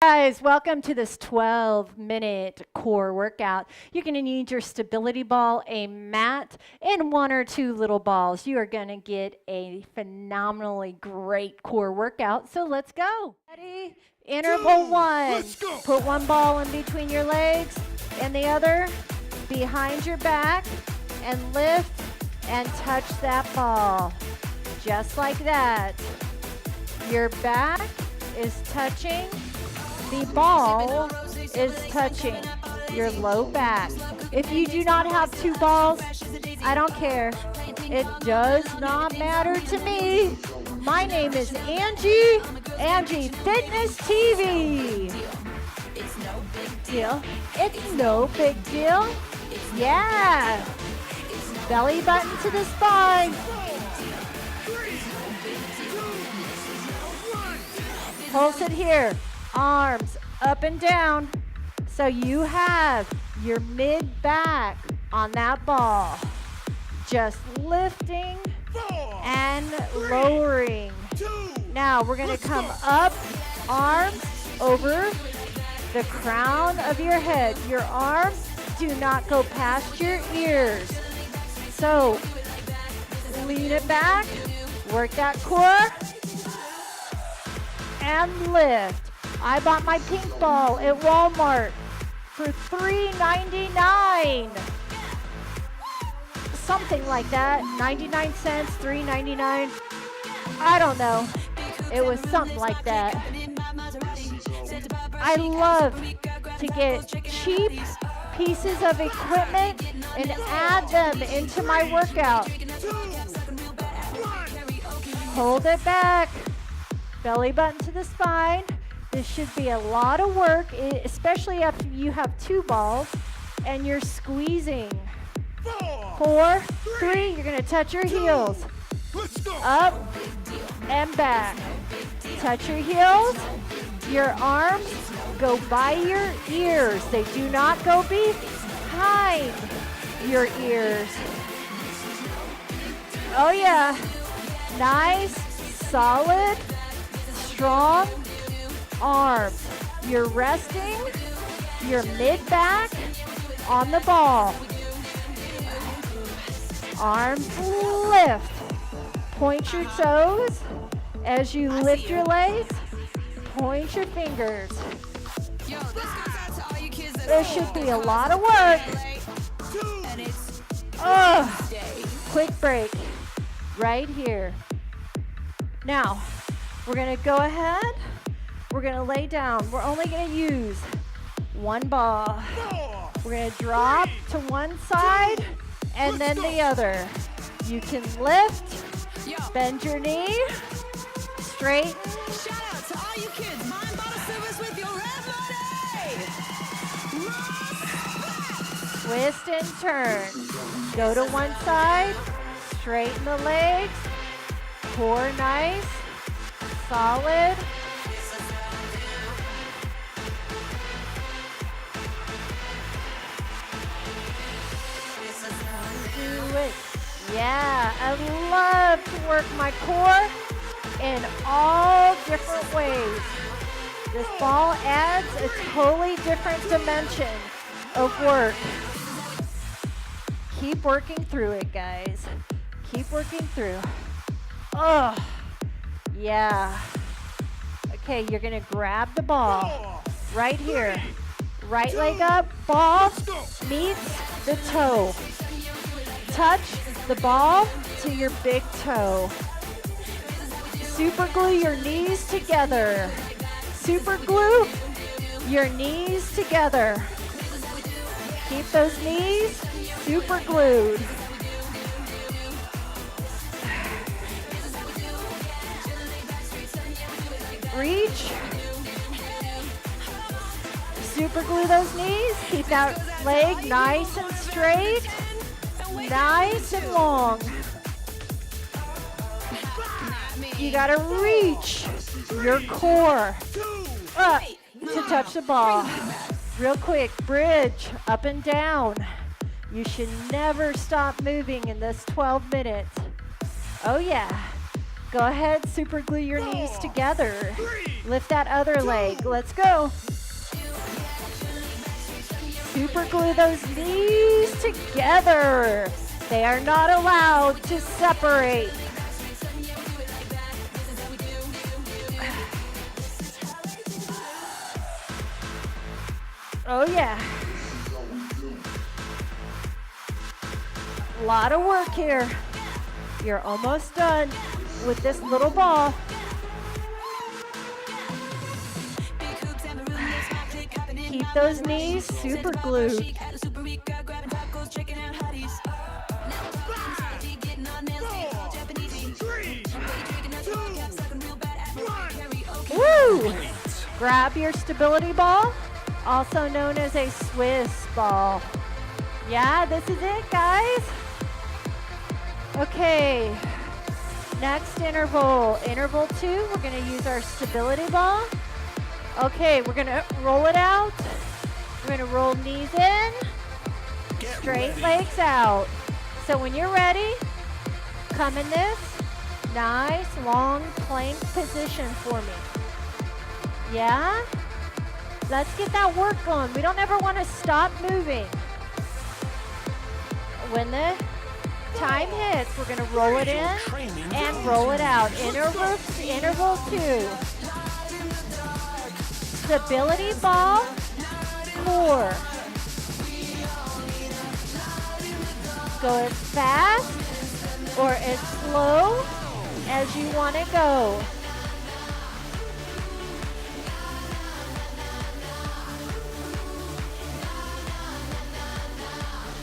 Guys, welcome to this 12-minute core workout. You're going to need your stability ball, a mat, and one or two little balls. You are going to get a phenomenally great core workout. So let's go. Ready? Interval one. Put one ball in between your legs and the other behind your back and lift and touch that ball. Just like that. Your back is touching. The ball is touching your low back. If you do not have two balls, I don't care. It does not matter to me. My name is Angie, AngieFitnessTV. It's no big deal. It's no big deal. Yeah. Belly button to the spine. Pulse it here. Arms up and down. So you have your mid back on that ball. Just lifting and lowering. Now we're going to come up, arms over the crown of your head. Your arms do not go past your ears. So lean it back, work that core, and lift. I bought my pink ball at Walmart for $3.99. Something like that. 99 cents, $3.99. I don't know. It was something like that. I love to get cheap pieces of equipment and add them into my workout. Hold it back. Belly button to the spine. This should be a lot of work, especially if you have two balls and you're squeezing. 4, 3, you're gonna touch your heels. Up and back. Touch your heels. Your arms go by your ears. They do not go behind your ears. Oh yeah. Nice, solid, strong arms. You're resting your mid back on the ball. Arms lift. Point your toes as you lift your legs. Point your fingers. There should be a lot of work. Quick break right here. Now, we're going to go ahead. We're going to lay down. We're only going to use one ball. We're going to drop to one side and then the other. You can lift, bend your knee, straighten. Shout out to all you kids. Mind body service with your red body. Twist and turn. Go to one side, straighten the legs, core nice, solid. Yeah, I love to work my core in all different ways. This ball adds a totally different dimension of work. Keep working through it, guys. Keep working through. Oh, yeah. Okay, you're gonna grab the ball right here. Right leg up, ball meets the toe. Touch the ball to your big toe. Super glue your knees together. Super glue your knees together. Keep those knees super glued. Reach. Super glue those knees. Keep that leg nice and straight. Nice and long. You gotta reach your core up to touch the ball. Real quick, bridge up and down. You should never stop moving in this 12 minutes. Oh yeah. Go ahead, super glue your knees together. Lift that other leg. Let's go. Super glue those knees together. They are not allowed to separate. Oh yeah. A lot of work here. You're almost done with this little ball. Keep those knees super glued. Woo! Grab your stability ball, also known as a Swiss ball. Yeah, this is it, guys. Okay, next interval. Interval 2, we're gonna use our stability ball. Okay, we're gonna roll it out. We're gonna roll knees in, straight legs out. So when you're ready, come in this nice long plank position for me. Yeah? Let's get that work going. We don't ever want to stop moving. When the time hits, we're going to roll it in and roll it out. Interval 2. Stability ball, core. Go as fast or as slow as you want to go.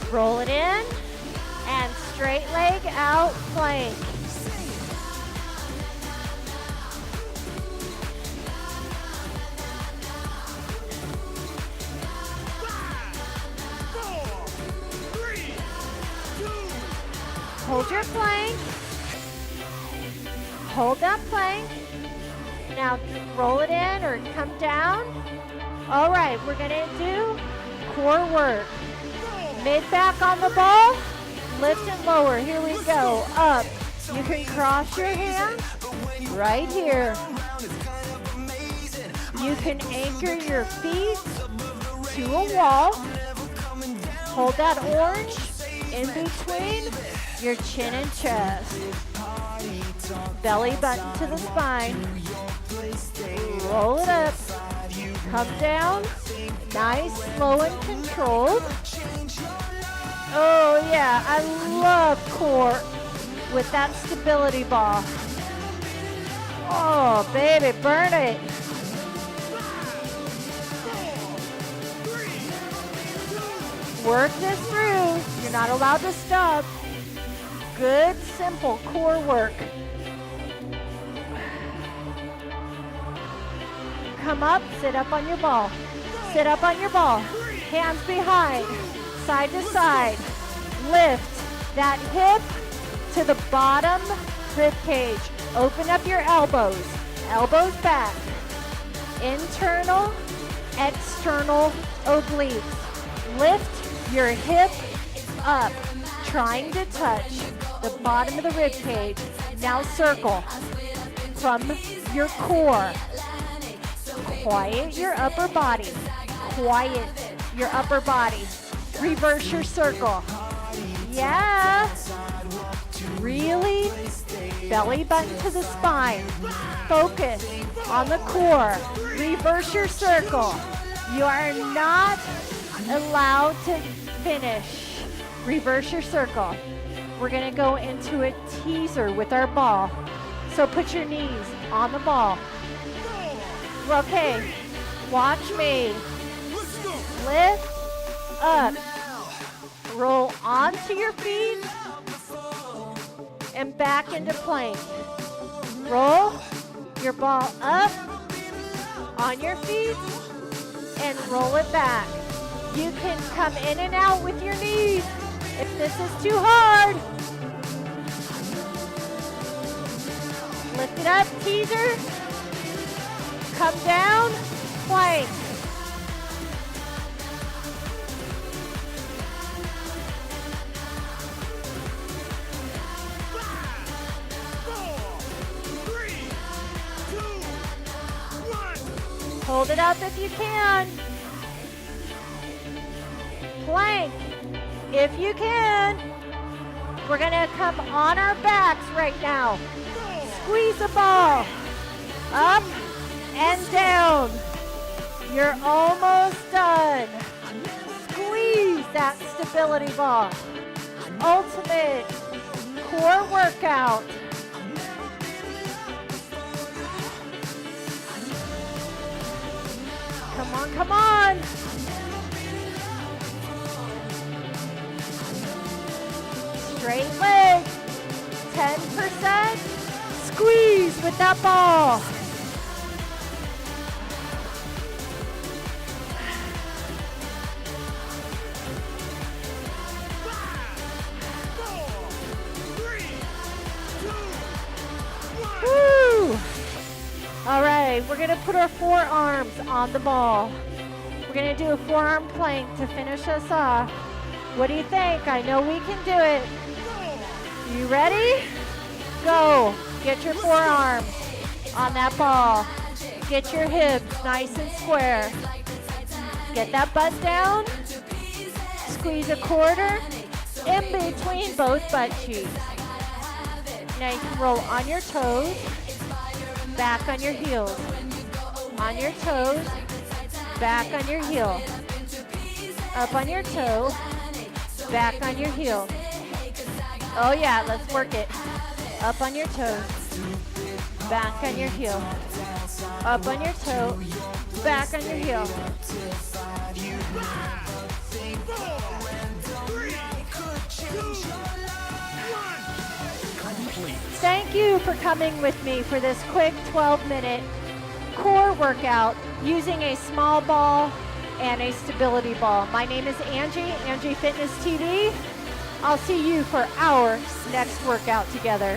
Roll it in and straight leg out plank. Hold your plank. Hold that plank. Now roll it in or come down. All right, we're gonna do core work. Mid back on the ball, lift and lower. Here we go, up. You can cross your hands right here. You can anchor your feet to a wall. Hold that orange in between your chin and chest. Belly button to the spine. Roll it up. Come down. Nice, slow and controlled. Oh yeah, I love core with that stability ball. Oh baby, burn it. Work this through. You're not allowed to stop. Good, simple core work. Come up, sit up on your ball. Sit up on your ball. Hands behind, side to side. Lift that hip to the bottom rib cage. Open up your elbows. Elbows back. Internal, external obliques. Lift your hip up, trying to touch the bottom of the rib cage. Now circle from your core. Quiet your upper body. Quiet your upper body. Reverse your circle. Yeah. Really? Belly button to the spine. Focus on the core. Reverse your circle. You are not allowed to finish. Reverse your circle. We're going to go into a teaser with our ball. So put your knees on the ball. Okay, watch me. Lift up. Roll onto your feet and back into plank. Roll your ball up on your feet and roll it back. You can come in and out with your knees if this is too hard. Lift it up, teaser. Come down, plank. Hold it up if you can. Plank, if you can. We're gonna come on our backs right now. Squeeze the ball. Up and down. You're almost done. Squeeze that stability ball. Ultimate core workout. Come on, come on. Straight leg. 10%. Squeeze with that ball. Woo! All right, we're gonna put our forearms on the ball. We're gonna do a forearm plank to finish us off. What do you think? I know we can do it. You ready? Go. Get your forearms on that ball. Get your hips nice and square. Get that butt down. Squeeze a quarter in between both butt cheeks. Now you can roll on your toes, back on your heels. On your toes, back on your heel. Up on your toe, back on your heel. Oh yeah, let's work it. Up on your toes, back on your heel. Up on your toe, back on your heel. Thank you for coming with me for this quick 12-minute core workout using a small ball and a stability ball. My name is Angie, AngieFitnessTV. I'll see you for our next workout together.